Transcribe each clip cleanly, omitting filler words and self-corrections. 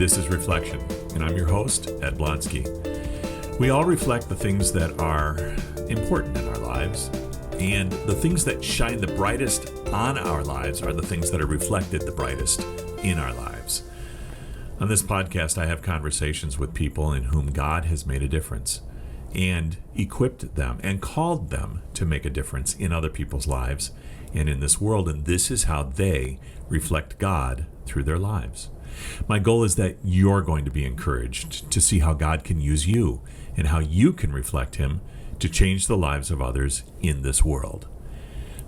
This is Reflection, and I'm your host, Ed Blonsky. We all reflect the things that are important in our lives, and the things that shine the brightest on our lives are the things that are reflected the brightest in our lives. On this podcast, I have conversations with people in whom God has made a difference and equipped them and called them to make a difference in other people's lives and in this world, and this is how they reflect God through their lives. My goal is that you're going to be encouraged to see how God can use you and how you can reflect Him to change the lives of others in this world.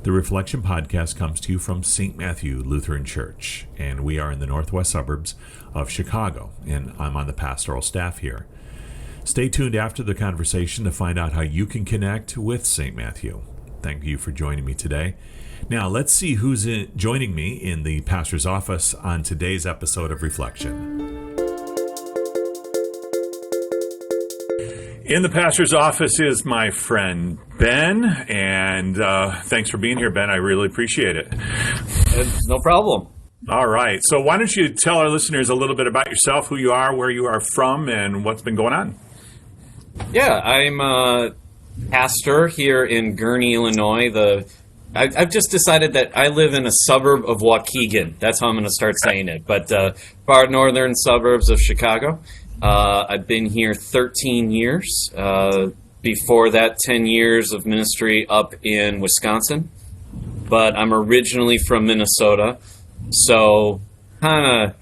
The Reflection Podcast comes to you from St. Matthew Lutheran Church, and we are in the northwest suburbs of Chicago, and I'm on the pastoral staff here. Stay tuned after the conversation to find out how you can connect with St. Matthew. Thank you for joining me today. Now, let's see who's joining me in the pastor's office on today's episode of Reflection. In the pastor's office is my friend Ben, and thanks for being here, Ben. I really appreciate it. No problem. All right. So why don't you tell our listeners a little bit about yourself, who you are, where you are from, and what's been going on? Yeah, I'm a pastor here in Gurnee, Illinois. I've just decided that I live in a suburb of Waukegan. That's how I'm going to start saying it. But far northern suburbs of Chicago. I've been here 13 years. Before that, 10 years of ministry up in Wisconsin. But I'm originally from Minnesota. So kind of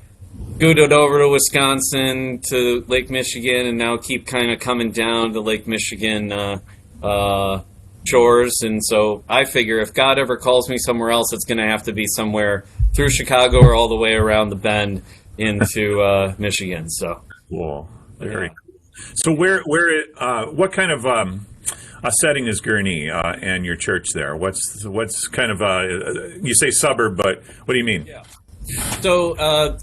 scooted over to Wisconsin, to Lake Michigan, and now keep kind of coming down to Lake Michigan shores. And so I figure if God ever calls me somewhere else, it's going to have to be somewhere through Chicago or all the way around the bend into Michigan. So cool. Very cool. So what kind of a setting is Gurnee and your church there? What's kind of you say suburb, but what do you mean? Yeah. So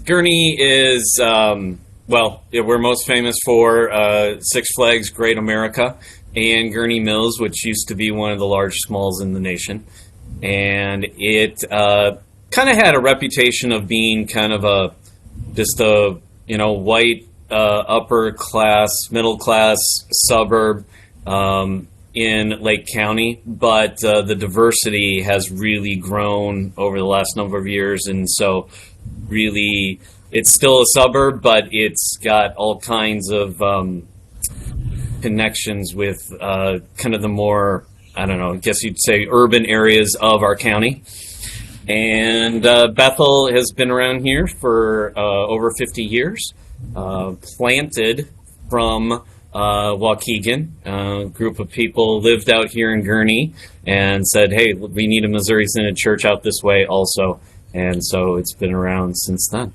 Gurnee is we're most famous for Six Flags Great America and Gurnee Mills, which used to be one of the largest malls in the nation, and it kind of had a reputation of being kind of a white upper class, middle class suburb in Lake County, but the diversity has really grown over the last number of years, and so really it's still a suburb, but it's got all kinds of connections with kind of the more, I don't know, I guess you'd say urban areas of our county. And Bethel has been around here for over 50 years, planted from Waukegan. A group of people lived out here in Gurnee and said, hey, we need a Missouri Synod church out this way also. And so it's been around since then.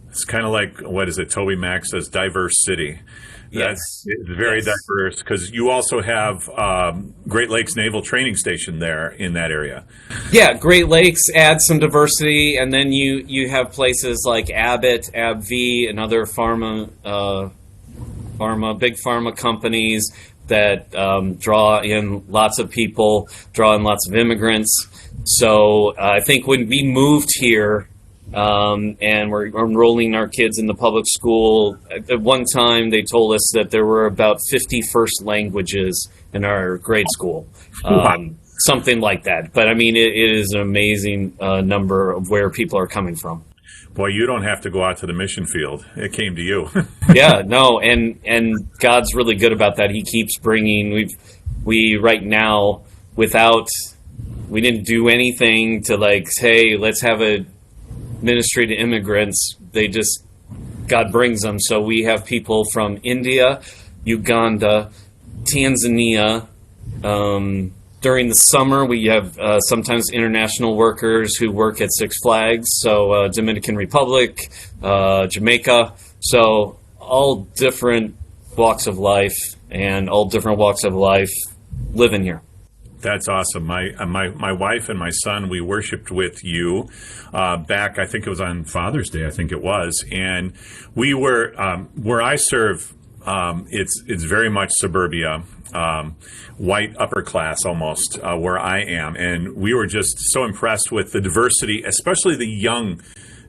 It's kind of like, what is it, Toby Mac says, diverse city. Yes. It's very diverse, because you also have Great Lakes Naval Training Station there in that area. Yeah, Great Lakes adds some diversity, and then you have places like Abbott, AbbVie, and other big pharma companies that draw in lots of people, draw in lots of immigrants. So I think when we moved here, and we're enrolling our kids in the public school, at one time they told us that there were about 50 first languages in our grade school. Something like that. But I mean, it is an amazing number of where people are coming from. Boy, you don't have to go out to the mission field. It came to you. Yeah, no, and God's really good about that. He keeps bringing, we right now, we didn't do anything to like, hey, let's have a ministry to immigrants. God brings them. So we have people from India, Uganda, Tanzania. During the summer, we have sometimes international workers who work at Six Flags. So Dominican Republic, Jamaica. So all different walks of life and all different walks of life living here. That's awesome. My wife and my son, we worshiped with you back, I think it was on Father's Day, I think it was. And we were, where I serve, it's very much suburbia, white upper class almost, where I am. And we were just so impressed with the diversity, especially the young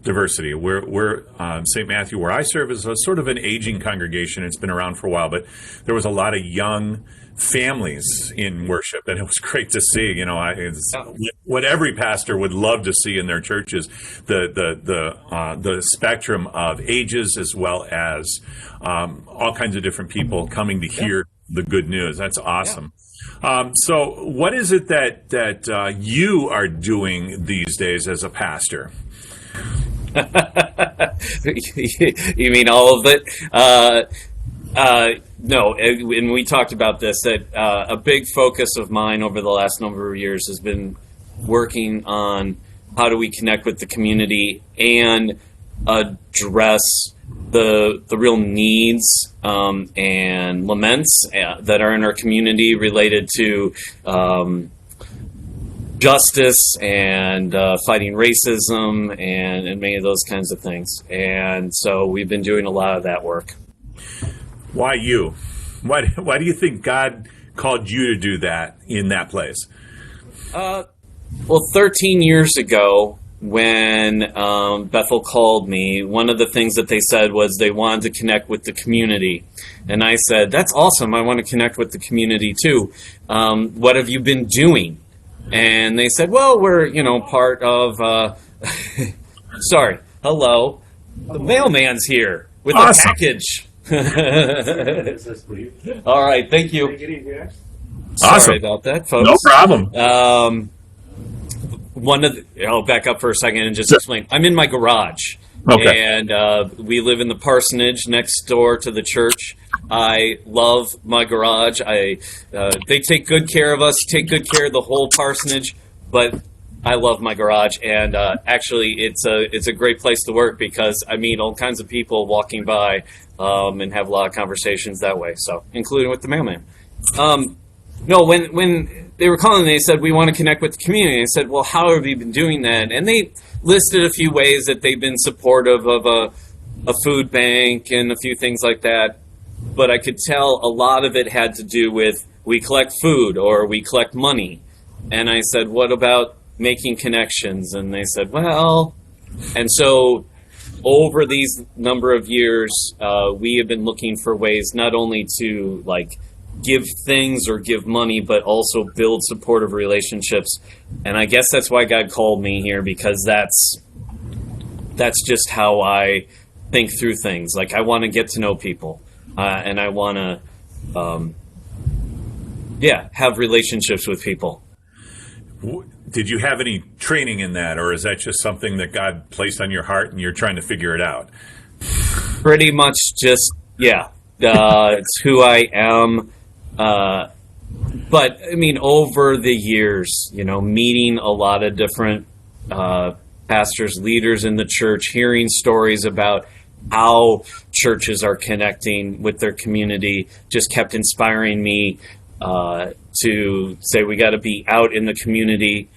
diversity. We're St. Matthew, where I serve, is a sort of an aging congregation. It's been around for a while, but there was a lot of young families in worship, and it was great to see. It's what every pastor would love to see in their churches: the spectrum of ages, as well as all kinds of different people coming to hear the good news. That's awesome. So, what is it that you are doing these days as a pastor? You mean all of it? No, and we talked about this, that a big focus of mine over the last number of years has been working on how do we connect with the community and address the real needs and laments that are in our community related to justice and fighting racism and many of those kinds of things. And so we've been doing a lot of that work. Why you? Why do you think God called you to do that in that place? Well, 13 years ago, when Bethel called me, one of the things that they said was they wanted to connect with the community. And I said, that's awesome. I want to connect with the community too. What have you been doing? And they said, well, we're, part of, sorry, hello, the mailman's here with a package. All right, thank you. Sorry about that, folks. No problem. I'll back up for a second and just explain. I'm in my garage. Okay. And we live in the parsonage next door to the church. I love my garage. They take good care of us, take good care of the whole parsonage, but I love my garage. And actually, it's a great place to work because I meet all kinds of people walking by and have a lot of conversations that way. So, including with the mailman. No, when they were calling, they said, we want to connect with the community. I said, well, how have you been doing that? And they listed a few ways that they've been supportive of a food bank and a few things like that. But I could tell a lot of it had to do with we collect food or we collect money. And I said, what about making connections? And they said, well, and so over these number of years, we have been looking for ways not only to give things or give money, but also build supportive relationships. And I guess that's why God called me here, because that's just how I think through things. I want to get to know people, and I want to, have relationships with people. Did you have any training in that, or is that just something that God placed on your heart and you're trying to figure it out? Pretty much just, it's who I am. But I mean, over the years, meeting a lot of different pastors, leaders in the church, hearing stories about how churches are connecting with their community just kept inspiring me to say we got to be out in the community,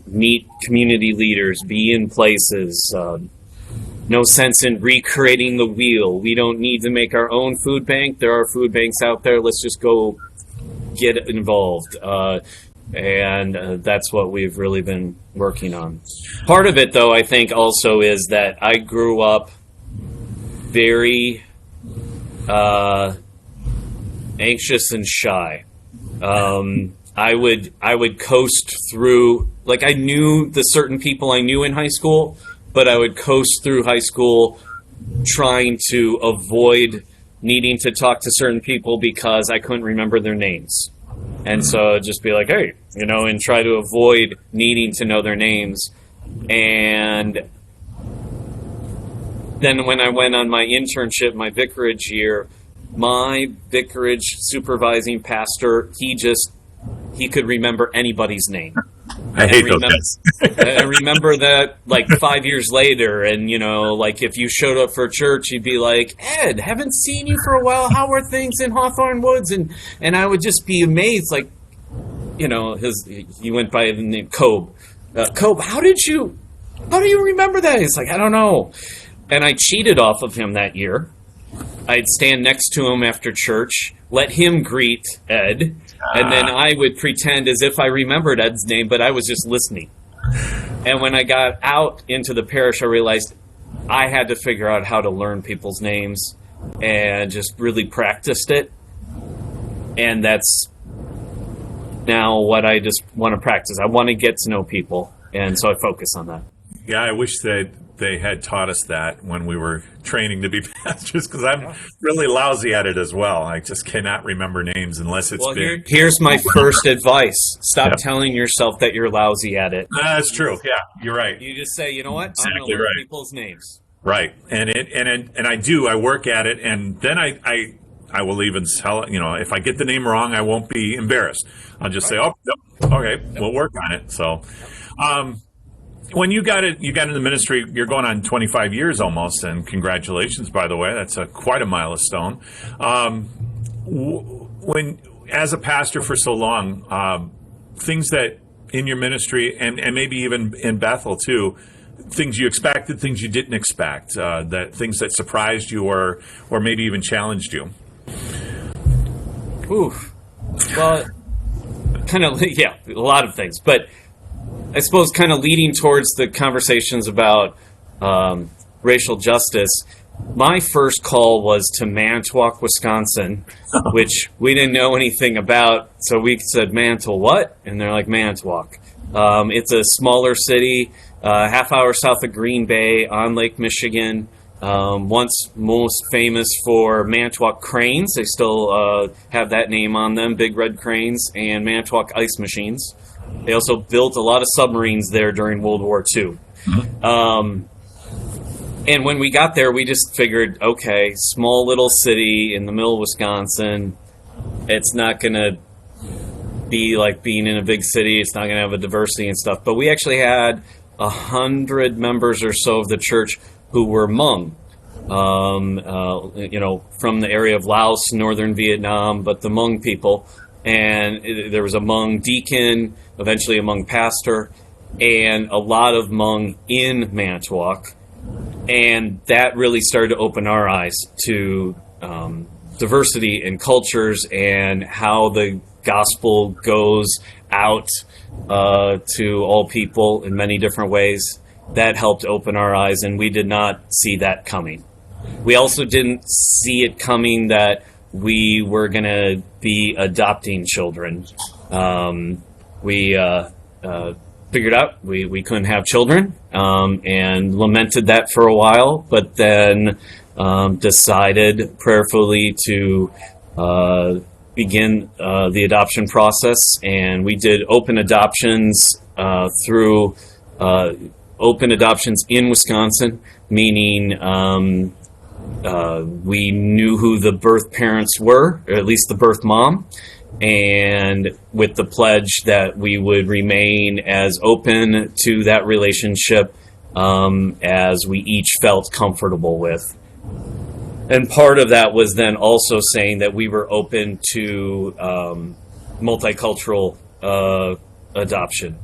meet community leaders, be in places. No sense in recreating the wheel. We don't need to make our own food bank. There are food banks out there. Let's just go get involved. And that's what we've really been working on. Part of it, though, I think also is that I grew up very anxious and shy. I would coast through, I knew the certain people I knew in high school, but I would coast through high school trying to avoid needing to talk to certain people because I couldn't remember their names. And so I'd just be like, hey, and try to avoid needing to know their names. And then when I went on my internship, my vicarage year, my vicarage supervising pastor, he could remember anybody's name. I hate those guys. I remember that 5 years later, and if you showed up for church, you'd be like, Ed, haven't seen you for a while. How are things in Hawthorne Woods? And I would just be amazed, he went by the name Cobe. Cobe, how do you remember that? He's like, I don't know. And I cheated off of him that year. I'd stand next to him after church, let him greet Ed, and then I would pretend as if I remembered Ed's name, but I was just listening. And when I got out into the parish, I realized I had to figure out how to learn people's names and just really practiced it. And that's now what I just want to practice. I want to get to know people. And so I focus on that. Yeah, I wish that they had taught us that when we were training to be pastors, because I'm really lousy at it as well. I just cannot remember names unless it's been. Here's my first advice. Stop telling yourself that you're lousy at it. That's true. Yeah, you're right. You just say, you know what? Exactly, I'm going to learn right. people's names. Right. And I do. I work at it, and then I will even tell, if I get the name wrong, I won't be embarrassed. I'll just say, oh, yep, okay, we'll work on it. So, when you got in the ministry, you're going on 25 years almost, and congratulations, by the way. That's quite a milestone. When, as a pastor for so long, things that in your ministry, and maybe even in Bethel too, things you expected, things you didn't expect, that things that surprised you or maybe even challenged you. Oof. Well, kind of, yeah, a lot of things. But I suppose kind of leading towards the conversations about racial justice, my first call was to Manitowoc, Wisconsin, which we didn't know anything about. So we said, Manitowoc what? And they're like, Manitowoc. It's a smaller city, half hour south of Green Bay on Lake Michigan. Once most famous for Manitowoc cranes. They still have that name on them, big red cranes, and Manitowoc ice machines. They also built a lot of submarines there during World War II. Mm-hmm. And when we got there, we just figured, okay, small little city in the middle of Wisconsin, it's not going to be like being in a big city. It's not going to have a diversity and stuff. But we actually had 100 members or so of the church who were Hmong, from the area of Laos, northern Vietnam, but the Hmong people. And there was a Hmong deacon, eventually a Hmong pastor, and a lot of Hmong in Manitowoc. And that really started to open our eyes to diversity in cultures and how the gospel goes out to all people in many different ways. That helped open our eyes, and we did not see that coming. We also didn't see it coming that we were going to be adopting children. We figured out we couldn't have children, and lamented that for a while, but then decided prayerfully to begin the adoption process. And we did open adoptions through open adoptions in Wisconsin, meaning we knew who the birth parents were, or at least the birth mom, and with the pledge that we would remain as open to that relationship as we each felt comfortable with. And part of that was then also saying that we were open to multicultural adoption.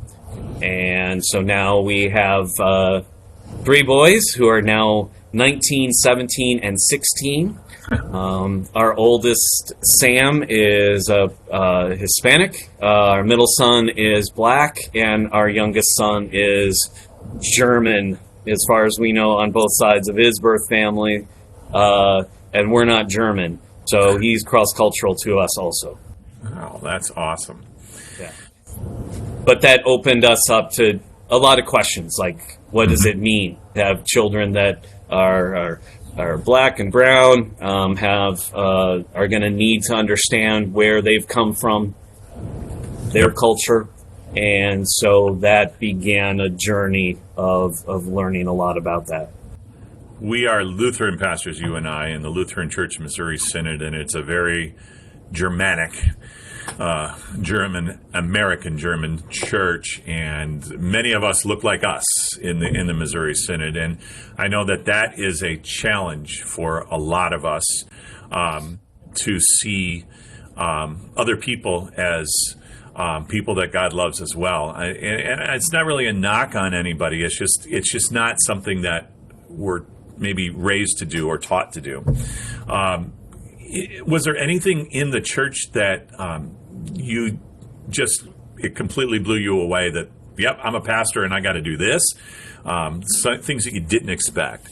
And so now we have 3 boys who are now 19, 17, and 16. Our oldest, Sam, is Hispanic. Our middle son is black, and our youngest son is German, as far as we know, on both sides of his birth family. And we're not German, so he's cross-cultural to us also. Oh, that's awesome. Yeah. But that opened us up to a lot of questions, like what does it mean to have children that are black and brown, are going to need to understand where they've come from, their culture. And so that began a journey of learning a lot about that. We are Lutheran pastors, you and I, in the Lutheran Church of Missouri Synod, and it's a very Germanic, American German church, and many of us look like us in the Missouri Synod, and I know that is a challenge for a lot of us to see other people as people that God loves as well, and it's not really a knock on anybody. It's just not something that we're maybe raised to do or taught to do. Was there anything in the church that it completely blew you away, that yep, I'm a pastor and I got to do this. Things that you didn't expect.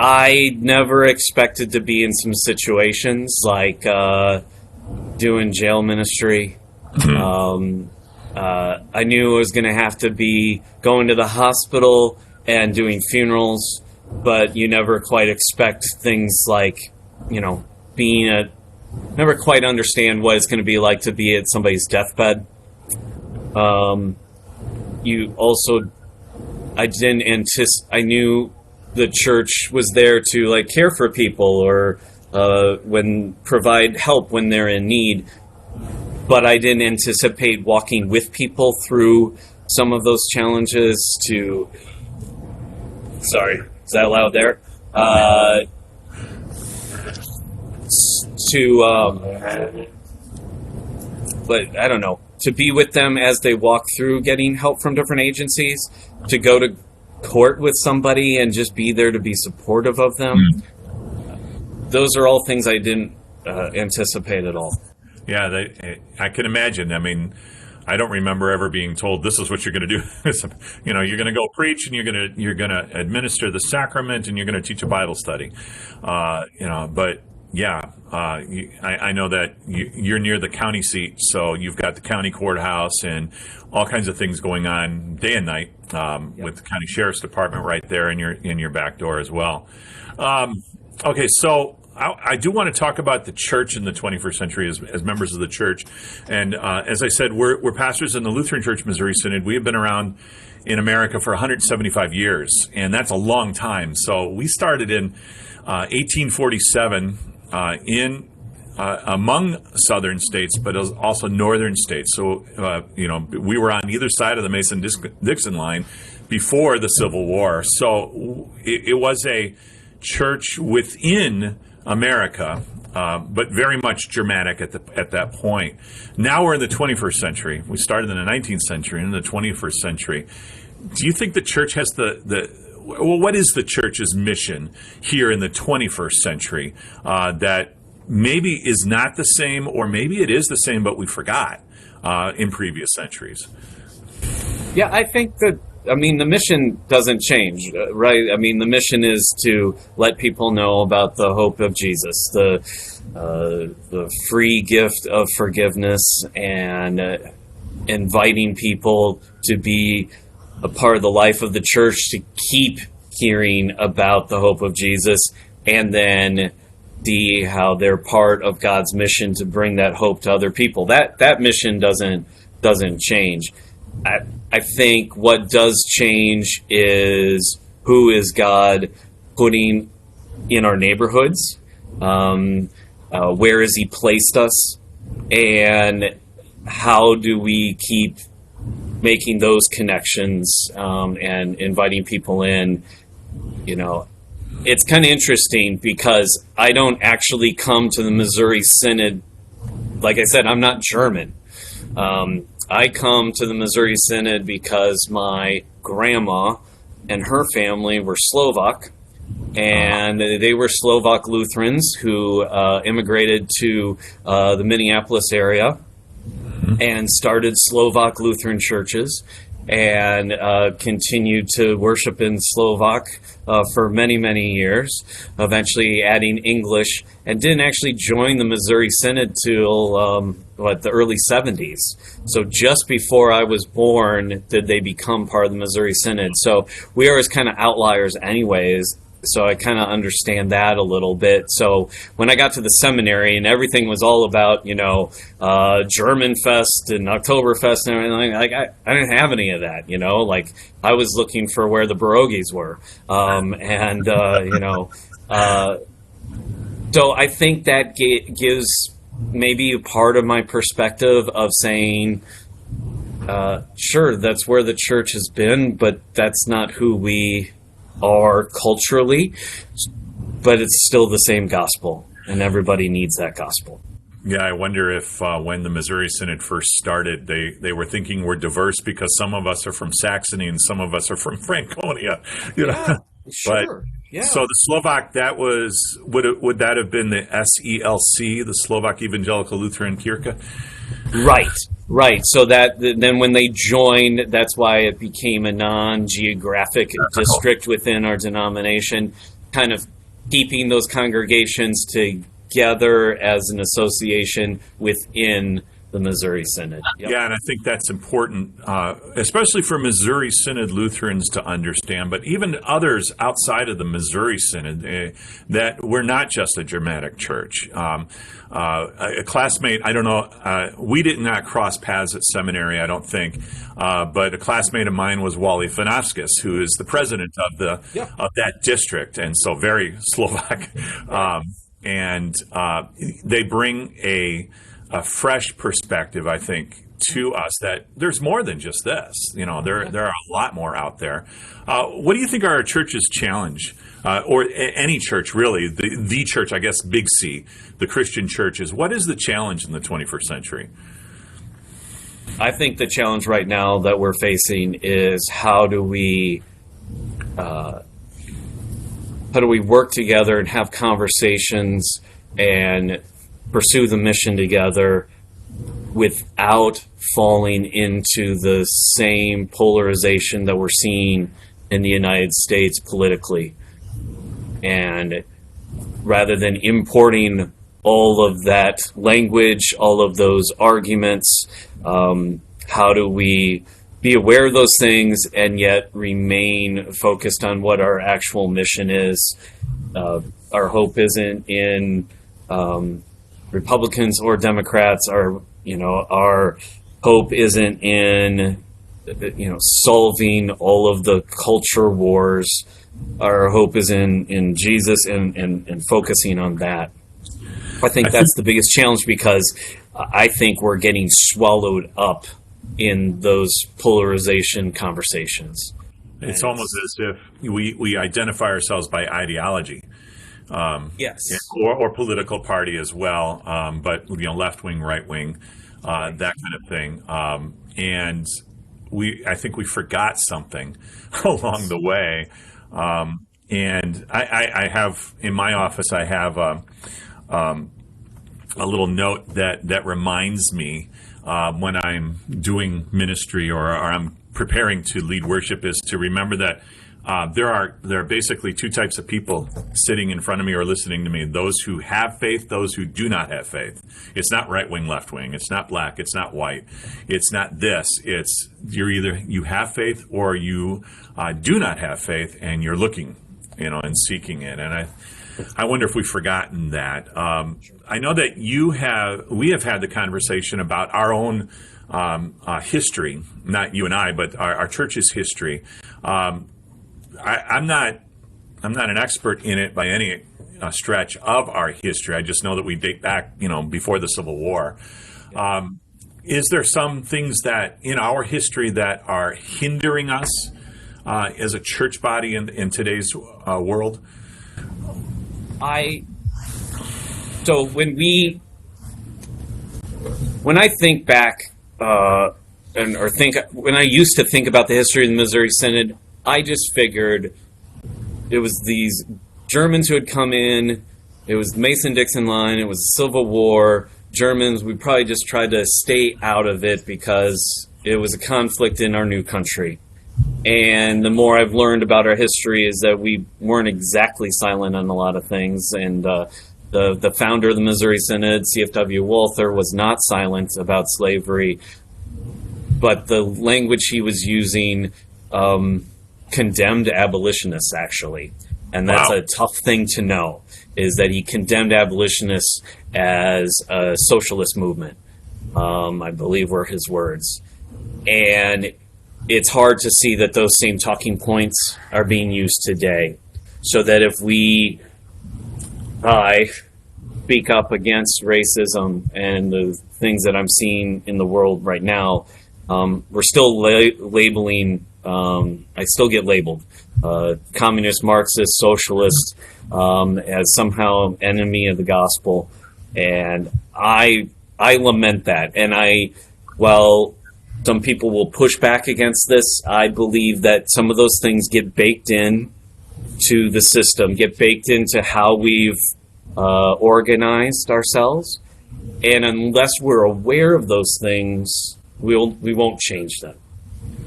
I never expected to be in some situations like doing jail ministry. I knew I was going to have to be going to the hospital and doing funerals, but you never quite expect things like, never quite understand what it's going to be like to be at somebody's deathbed. I knew the church was there to care for people or provide help when they're in need, but I didn't anticipate walking with people through some of those challenges. Sorry, is that loud there? But I don't know, to be with them as they walk through getting help from different agencies, to go to court with somebody and just be there to be supportive of them. Those are all things I didn't anticipate at all. Yeah, I can imagine. I mean, I don't remember ever being told this is what you're going to do. You're going to go preach and you're going to administer the sacrament and you're going to teach a Bible study. But yeah, I know that you're near the county seat, so you've got the county courthouse and all kinds of things going on day and night with the county sheriff's department right there in your back door as well. Okay, so I do want to talk about the church in the 21st century as members of the church. And as I said, we're pastors in the Lutheran Church Missouri Synod. We have been around in America for 175 years, and that's a long time. So we started in 1847 among southern states, but also northern states. So, we were on either side of the Mason-Dixon line before the Civil War. So it was a church within America, but very much Germanic at that point. Now we're in the 21st century. We started in the 19th century, in the 21st century. Do you think the church has what is the church's mission here in the 21st century that maybe is not the same, or maybe it is the same, but we forgot in previous centuries? Yeah, I think that, the mission doesn't change, right? The mission is to let people know about the hope of Jesus, the free gift of forgiveness, and inviting people to be a part of the life of the church, to keep hearing about the hope of Jesus, and then see how they're part of God's mission to bring that hope to other people. That mission doesn't change. I think what does change is who is God putting in our neighborhoods, where has He placed us, and how do we keep making those connections and inviting people in. It's kind of interesting because I don't actually come to the Missouri Synod. Like I said, I'm not German. I come to the Missouri Synod because my grandma and her family were Slovak, and they were Slovak Lutherans who immigrated to the Minneapolis area and started Slovak Lutheran churches, and continued to worship in Slovak for many, many years, eventually adding English, and didn't actually join the Missouri Synod till the early 70s. So just before I was born did they become part of the Missouri Synod. So we are as kind of outliers anyways. So I kind of understand that a little bit. So when I got to the seminary and everything was all about, German Fest and Oktoberfest and everything, I didn't have any of that, I was looking for where the pierogies were. So I think that gives maybe a part of my perspective of saying, sure, that's where the church has been, but that's not who we are culturally, but it's still the same gospel, and everybody needs that gospel. Yeah, I wonder if when the Missouri Synod first started, they were thinking we're diverse because some of us are from Saxony and some of us are from Franconia. Yeah, sure. Yeah. So the Slovak, that was, would that have been the SELC, the Slovak Evangelical Lutheran Kirche? Right. So then when they joined, that's why it became a non-geographic district within our denomination, kind of keeping those congregations together as an association within the Missouri Synod. Yep. Yeah, and I think that's important, especially for Missouri Synod Lutherans to understand, but even others outside of the Missouri Synod, that we're not just a Germanic church. A classmate, I don't know, we did not cross paths at seminary, I don't think, but a classmate of mine was Wally Fanofskis, who is the president of of that district, and so very Slovak. And they bring a fresh perspective, I think, to us that there's more than just this. There are a lot more out there. What do you think are our church's challenge, or any church really, the church, I guess, big C, the Christian churches? What is the challenge in the 21st century? I think the challenge right now that we're facing is how do we work together and have conversations and pursue the mission together without falling into the same polarization that we're seeing in the United States politically. And rather than importing all of that language, all of those arguments, how do we be aware of those things and yet remain focused on what our actual mission is? Our hope isn't in Republicans or Democrats. Our hope isn't in solving all of the culture wars. Our hope is in Jesus and focusing on that. I think that's the biggest challenge, because I think we're getting swallowed up in those polarization conversations. It's almost as if we identify ourselves by ideology. Yes. Or political party as well, but left wing, right wing, that kind of thing. And I think we forgot something along the way. And I have in my office, I have a little note that reminds me when I'm doing ministry or I'm preparing to lead worship, is to remember that there are basically two types of people sitting in front of me or listening to me: those who have faith, those who do not have faith. It's not right wing, left wing. It's not black. It's not white. It's not this. It's you have faith or you do not have faith, and you're looking, and seeking it. And I wonder if we've forgotten that. I know that we have had the conversation about our own history, not you and I, but our church's history. I'm not an expert in it by any stretch of our history. I just know that we date back, before the Civil War. Is there some things that in our history that are hindering us as a church body in today's world? So when I think back when I used to think about the history of the Missouri Synod, I just figured it was these Germans who had come in. It was the Mason-Dixon line. It was the Civil War. Germans, we probably just tried to stay out of it because it was a conflict in our new country. And the more I've learned about our history is that we weren't exactly silent on a lot of things. And the founder of the Missouri Synod, C.F.W. Walther, was not silent about slavery. But the language he was using condemned abolitionists, actually. And that's a tough thing to know, is that he condemned abolitionists as a socialist movement, I believe were his words. And it's hard to see that those same talking points are being used today. So that if I speak up against racism and the things that I'm seeing in the world right now, we're still labeling, I still get labeled communist, Marxist, socialist, as somehow enemy of the gospel. And I lament that. And while some people will push back against this, I believe that some of those things get baked in to the system, get baked into how we've organized ourselves. And unless we're aware of those things, we won't change them.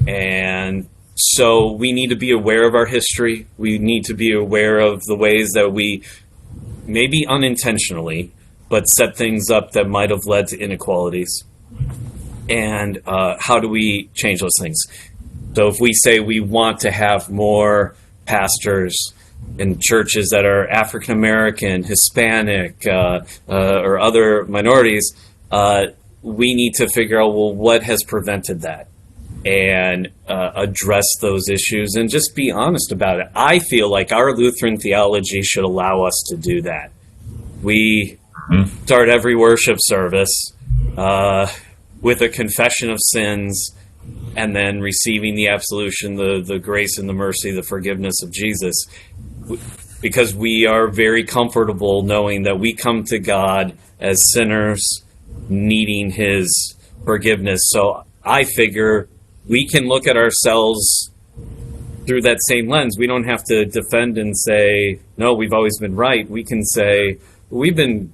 And so we need to be aware of our history. We need to be aware of the ways that we, maybe unintentionally, but set things up that might have led to inequalities. And how do we change those things? So if we say we want to have more pastors in churches that are African American, Hispanic, or other minorities, we need to figure out, well, what has prevented that? And address those issues and just be honest about it. I feel like our Lutheran theology should allow us to do that. We start every worship service with a confession of sins and then receiving the absolution, the grace and the mercy, the forgiveness of Jesus, because we are very comfortable knowing that we come to God as sinners needing his forgiveness. So I figure we can look at ourselves through that same lens. We don't have to defend and say, no, we've always been right. We can say, we've been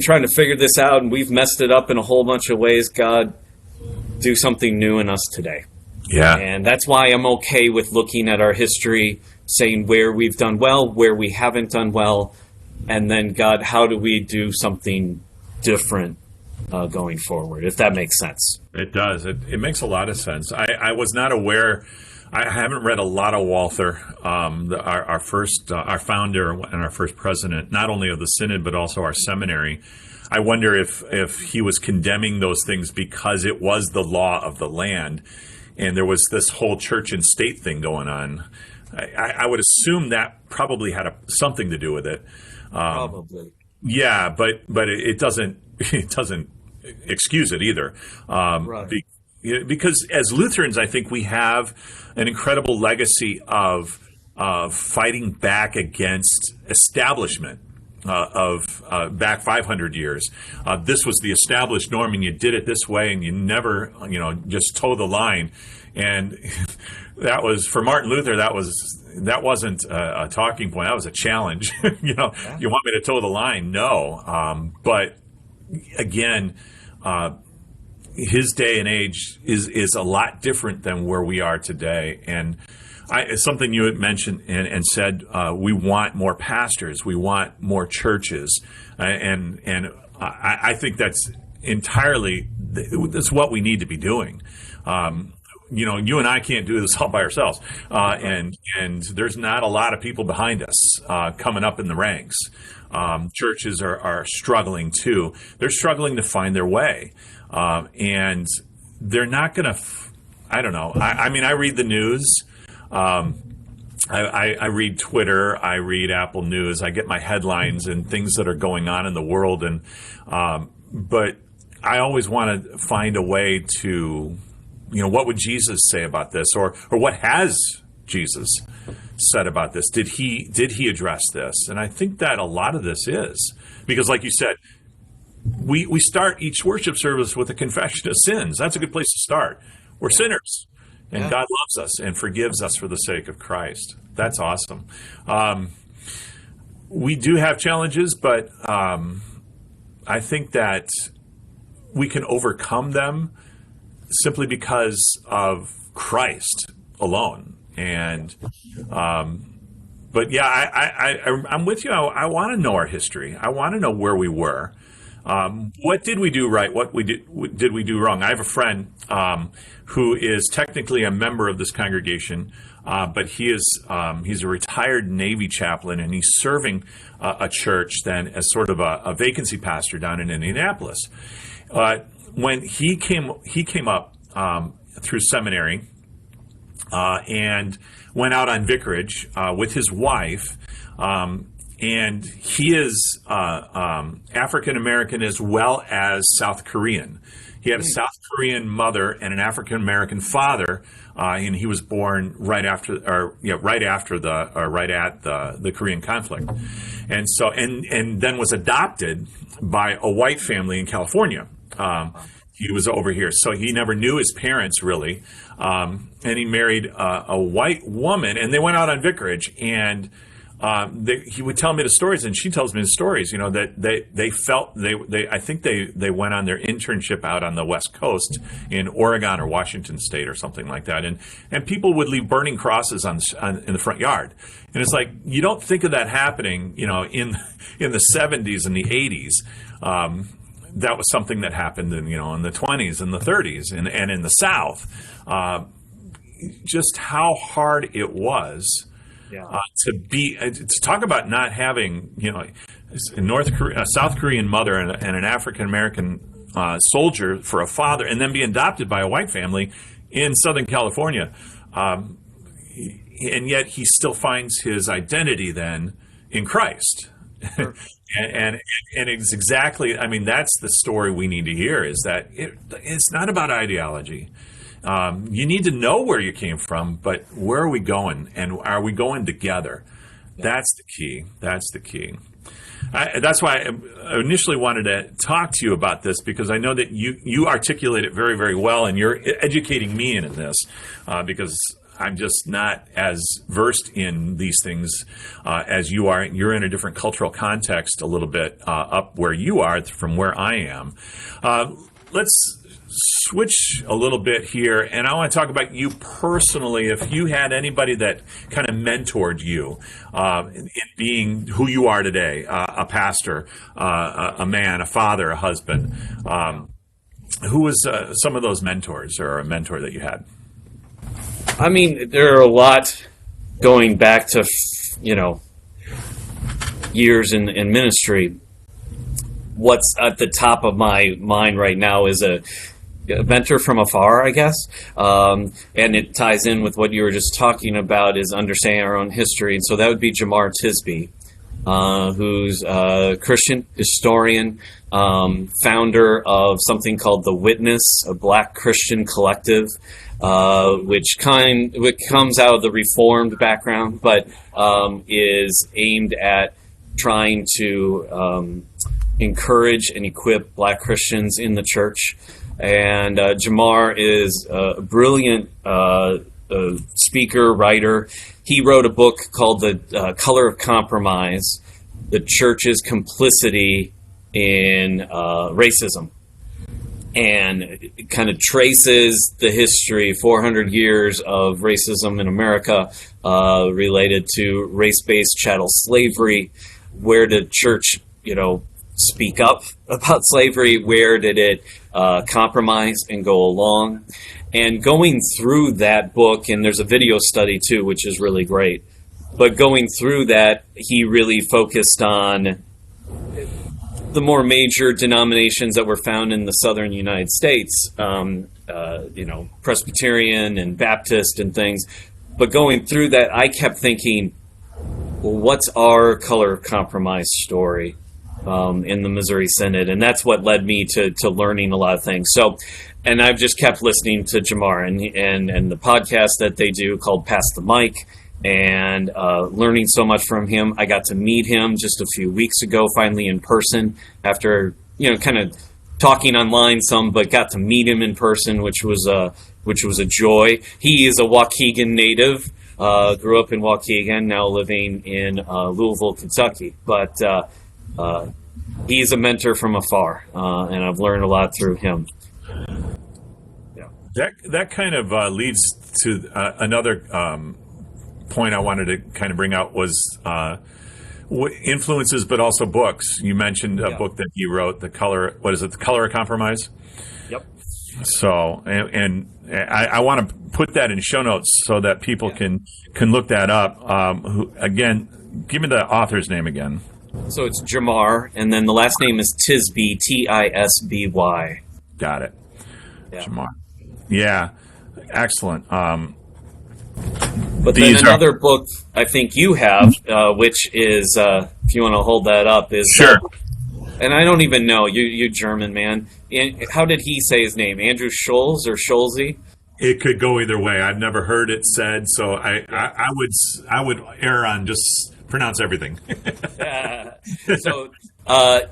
trying to figure this out and we've messed it up in a whole bunch of ways. God, do something new in us today. Yeah. And that's why I'm okay with looking at our history, saying where we've done well, where we haven't done well, and then, God, how do we do something different going forward, if that makes sense? It does. It makes a lot of sense. I was not aware. I haven't read a lot of Walther, our founder and our first president, not only of the synod but also our seminary. I wonder if he was condemning those things because it was the law of the land, and there was this whole church and state thing going on. I would assume that probably had something to do with it. Probably. Yeah, but it doesn't excuse it either. Right. Because as Lutherans, I think we have an incredible legacy of fighting back against establishment of back 500 years. This was the established norm, and you did it this way, and you never, just toe the line. And that was, for Martin Luther, that wasn't a talking point. That was a challenge. You want me to toe the line? No. But again, his day and age is a lot different than where we are today. And something you had mentioned and said, we want more pastors, we want more churches, and I think that's entirely that's what we need to be doing. You and I can't do this all by ourselves, and there's not a lot of people behind us coming up in the ranks. Churches are struggling too. They're struggling to find their way, and they're not going to. I don't know. I mean, I read the news. I read Twitter. I read Apple News. I get my headlines and things that are going on in the world, but I always want to find a way to. What would Jesus say about this, or what has Jesus said about this? Did he address this? And I think that a lot of this is because, like you said, we start each worship service with a confession of sins. That's a good place to start. We're sinners, and God loves us and forgives us for the sake of Christ. That's awesome. We do have challenges, but I think that we can overcome them simply because of Christ alone. And, but yeah, I'm with you. I want to know our history. I want to know where we were. What did we do right? What did we do wrong? I have a friend who is technically a member of this congregation, but he's a retired Navy chaplain, and he's serving a church then as sort of a vacancy pastor down in Indianapolis. When he came up through seminary and went out on vicarage with his wife, and he is African American as well as South Korean. He had a South Korean mother and an African American father, and he was born right at the Korean conflict, and so and then was adopted by a white family in California. he was over here. So he never knew his parents really. And he married a white woman, and they went out on vicarage. And he would tell me the stories, and she tells me the stories. You know, that they felt I think they went on their internship out on the West Coast in Oregon or Washington State or something like that, and people would leave burning crosses in the front yard, and it's like you don't think of that happening, you know, in the 70s and the 80s. That was something that happened in the 20s and the 30s and in the South. Just how hard it was. Yeah. To talk about not having, a South Korean mother and an African American soldier for a father, and then be adopted by a white family in Southern California, and yet he still finds his identity then in Christ. Sure. and it's exactly, I mean, that's the story we need to hear, is that it's not about ideology. You need to know where you came from, but where are we going, and are we going together? That's the key. That's the key. That's why I initially wanted to talk to you about this, because I know that you articulate it very, very well, and you're educating me in this, because I'm just not as versed in these things as you are. You're in a different cultural context a little bit up where you are from where I am. Let's switch a little bit here, and I want to talk about you personally. If you had anybody that kind of mentored you in being who you are today, a pastor, a man, a father, a husband, who was some of those mentors, or a mentor that you had? I mean, there are a lot going back to, years in ministry. What's at the top of my mind right now is a mentor from afar, I guess. And it ties in with what you were just talking about, is understanding our own history. And so that would be Jamar Tisby, who's a Christian historian, founder of something called The Witness, a Black Christian collective, which comes out of the Reformed background, but is aimed at trying to encourage and equip Black Christians in the church. And Jamar is a brilliant speaker, writer. He wrote a book called The Color of Compromise, the Church's Complicity in Racism. And it kind of traces the history, 400 years of racism in America, related to race-based chattel slavery. Where did church, speak up about slavery? Where did it compromise and go along? And going through that book, and there's a video study too, which is really great. But going through that, he really focused on the more major denominations that were found in the southern United States, Presbyterian and Baptist and things. But going through that, I kept thinking, well, what's our color of compromise story in the Missouri Synod? And that's what led me to learning a lot of things. So, and I've just kept listening to Jamar and the podcast that they do called Pass the Mic, and learning so much from him. I got to meet him just a few weeks ago, finally in person, after kind of talking online some, but got to meet him in person, which was a joy. He is a Waukegan native, grew up in Waukegan, now living in Louisville, Kentucky. But he's a mentor from afar, and I've learned a lot through him. Yeah. That kind of leads to another point I wanted to kind of bring out, was influences, but also books. You mentioned a book that you wrote, The Color of Compromise? Yep. So, and I want to put that in show notes so that people can look that up. Again, give me the author's name again. So it's Jamar, and then the last name is Tisby, Tisby. Got it. Yeah. Jamar. Yeah, excellent. But then another book I think you have, which is, if you want to hold that up, is sure. And I don't even know, you German man. How did he say his name? Andrew Schulze or Schulze? It could go either way. I've never heard it said, so I would err on just pronounce everything. So It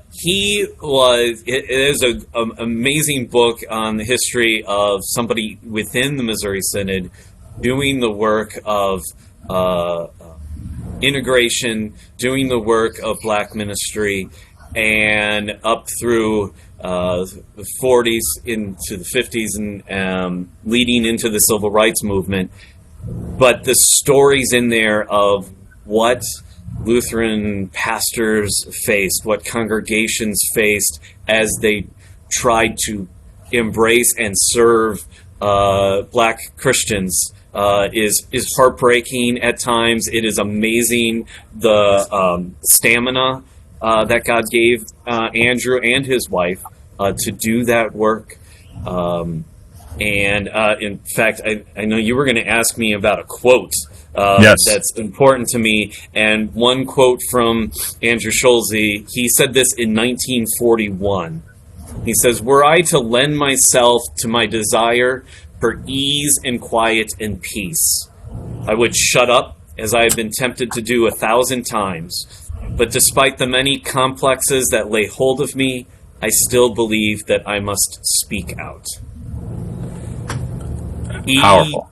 is an amazing book on the history of somebody within the Missouri Synod doing the work of integration, doing the work of black ministry, and up through the 40s into the 50s and leading into the civil rights movement. But the stories in there of what Lutheran pastors faced, what congregations faced as they tried to embrace and serve black Christians is heartbreaking at times. It is amazing the stamina that God gave Andrew and his wife to do that work. In fact, I know you were going to ask me about a quote Yes. that's important to me. And one quote from Andrew Schulze, he said this in 1941. He says, "Were I to lend myself to my desire for ease and quiet and peace, I would shut up, as I have been tempted to do 1,000 times. But despite the many complexes that lay hold of me, I still believe that I must speak out." He Powerful.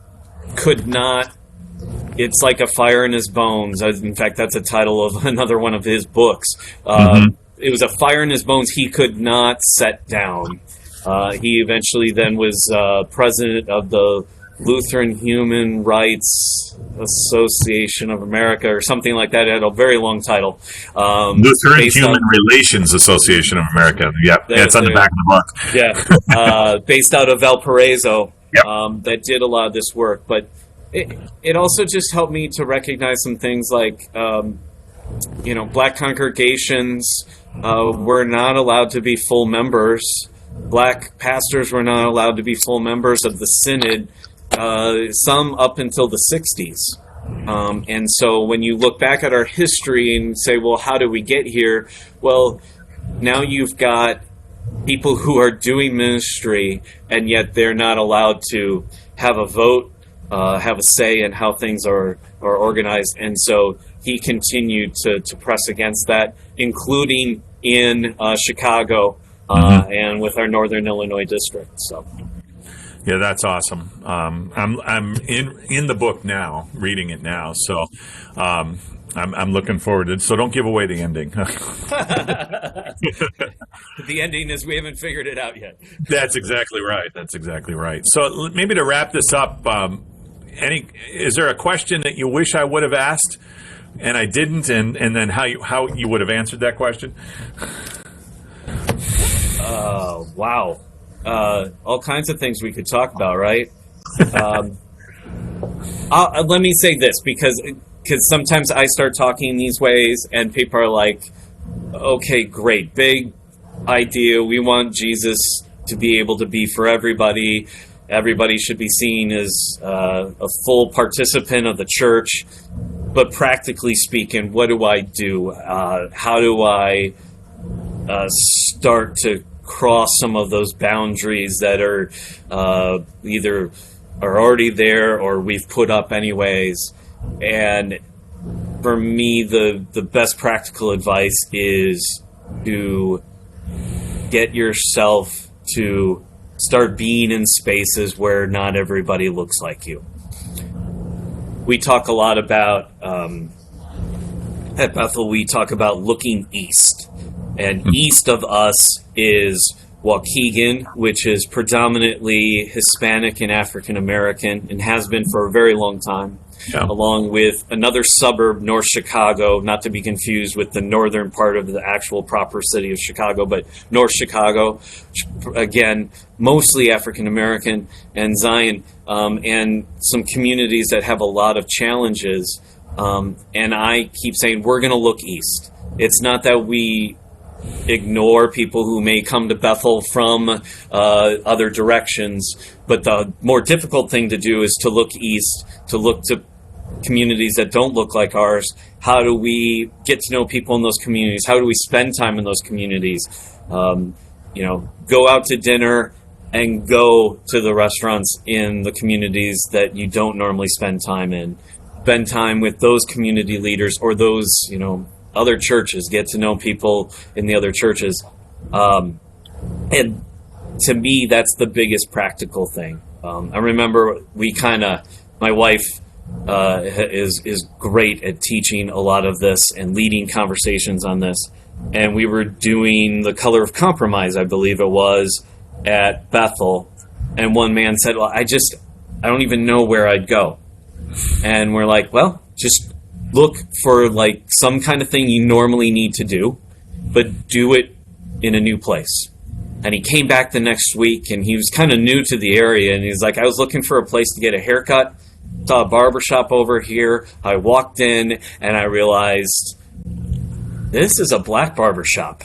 could not. It's like a fire in his bones. In fact, that's a title of another one of his books. It was a fire in his bones he could not set down. He eventually then was president of the Lutheran Human Rights Association of America, or something like that. It had a very long title. Lutheran Human Relations Association of America. Yep, it's on the back of the book. Yeah, based out of Valparaiso. Yep. That did a lot of this work, but it also just helped me to recognize some things like, black congregations were not allowed to be full members. Black pastors were not allowed to be full members of the synod, some up until the 60s. And so when you look back at our history and say, well, how did we get here? Well, now you've got people who are doing ministry, and yet they're not allowed to have a vote, have a say in how things are organized. And so he continued to press against that, including in Chicago and with our Northern Illinois district. So, yeah, that's awesome. I'm in the book now, reading it now. So I'm looking forward to it. So don't give away the ending. The ending is we haven't figured it out yet. That's exactly right. That's exactly right. So maybe to wrap this up, is there a question that you wish I would have asked and I didn't, and then how you would have answered that question? Wow. All kinds of things we could talk about, right? Let me say this, because sometimes I start talking these ways and people are like, okay, great, big idea. We want Jesus to be able to be for everybody. Everybody should be seen as a full participant of the church. But practically speaking, what do I do? How do I start to cross some of those boundaries that are either are already there or we've put up anyways? And for me, the best practical advice is to get yourself to start being in spaces where not everybody looks like you. We talk a lot about, at Bethel, we talk about looking east. And east of us is Waukegan, which is predominantly Hispanic and African American and has been for a very long time, along with another suburb, North Chicago, not to be confused with the northern part of the actual proper city of Chicago, but North Chicago, again, mostly African American, and Zion, and some communities that have a lot of challenges. And I keep saying, we're going to look east. It's not that we ignore people who may come to Bethel from other directions, but the more difficult thing to do is to look east, to look to communities that don't look like ours. How do we get to know people in those communities? How do we spend time in those communities? Go out to dinner and go to the restaurants in the communities that you don't normally spend time in. Spend time with those community leaders or those, other churches, get to know people in the other churches. And to me, that's the biggest practical thing. I remember my wife is great at teaching a lot of this and leading conversations on this. And we were doing the Color of Compromise, I believe it was, at Bethel. And one man said, well, I don't even know where I'd go. And we're like, well, just look for like some kind of thing you normally need to do, but do it in a new place. And he came back the next week, and he was kind of new to the area, and he's like, I was looking for a place to get a haircut, saw a barbershop over here. I walked in, and I realized this is a black barbershop,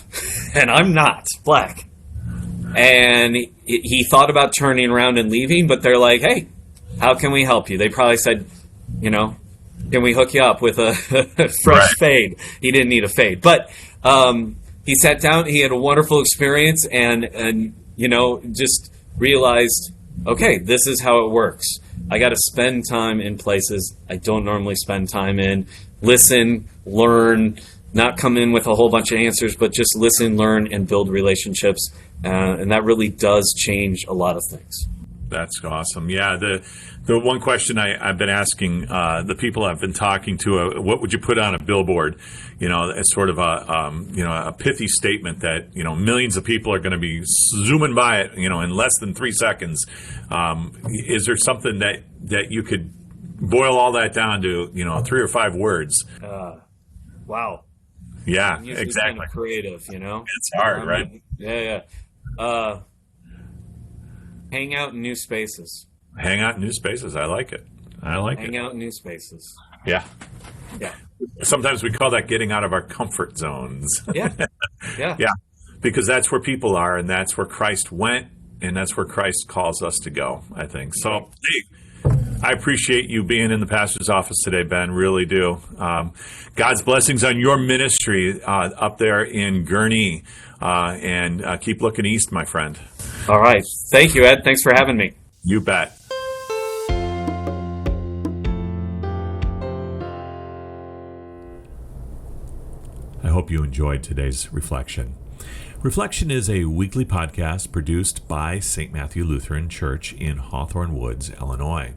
and I'm not black. And he thought about turning around and leaving, but they're like, hey, how can we help you? They probably said, can we hook you up with a fresh fade? He didn't need a fade. But he sat down, he had a wonderful experience, and just realized, okay, this is how it works. I got to spend time in places I don't normally spend time in, listen, learn, not come in with a whole bunch of answers, but just listen, learn, and build relationships. And that really does change a lot of things. That's awesome. Yeah, the one question I've been asking the people I've been talking to, what would you put on a billboard? As sort of a pithy statement that millions of people are going to be zooming by it, in less than 3 seconds. Is there something that you could boil all that down to 3 or 5 words? Wow. Yeah, Usually exactly. Kind of creative, It's hard, right? Yeah. Hang out in new spaces. Hang out in new spaces. I like it. Hang out in new spaces. Yeah. Yeah. Sometimes we call that getting out of our comfort zones. Yeah. Yeah. Yeah. Because that's where people are, and that's where Christ went, and that's where Christ calls us to go, I think. So, hey, I appreciate you being in the pastor's office today, Ben. Really do. God's blessings on your ministry up there in Gurnee, and keep looking east, my friend. All right. Thank you, Ed. Thanks for having me. You bet. I hope you enjoyed today's reflection. Reflection is a weekly podcast produced by St. Matthew Lutheran Church in Hawthorne Woods, Illinois.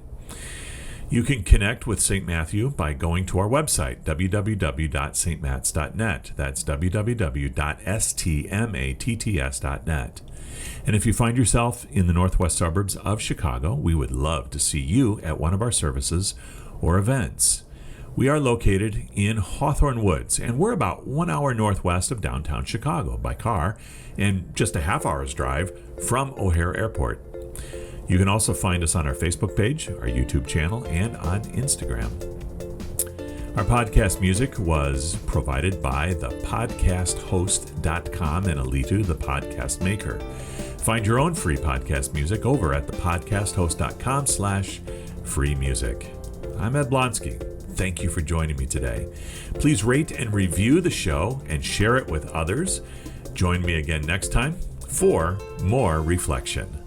You can connect with St. Matthew by going to our website, www.stmats.net. That's www.stmatts.net. And if you find yourself in the northwest suburbs of Chicago, we would love to see you at one of our services or events. We are located in Hawthorne Woods, and we're about 1 hour northwest of downtown Chicago by car and just a half hour's drive from O'Hare Airport. You can also find us on our Facebook page, our YouTube channel, and on Instagram. Our podcast music was provided by thepodcasthost.com and Alitu, the podcast maker. Find your own free podcast music over at thepodcasthost.com/free music. I'm Ed Blonsky. Thank you for joining me today. Please rate and review the show and share it with others. Join me again next time for more reflection.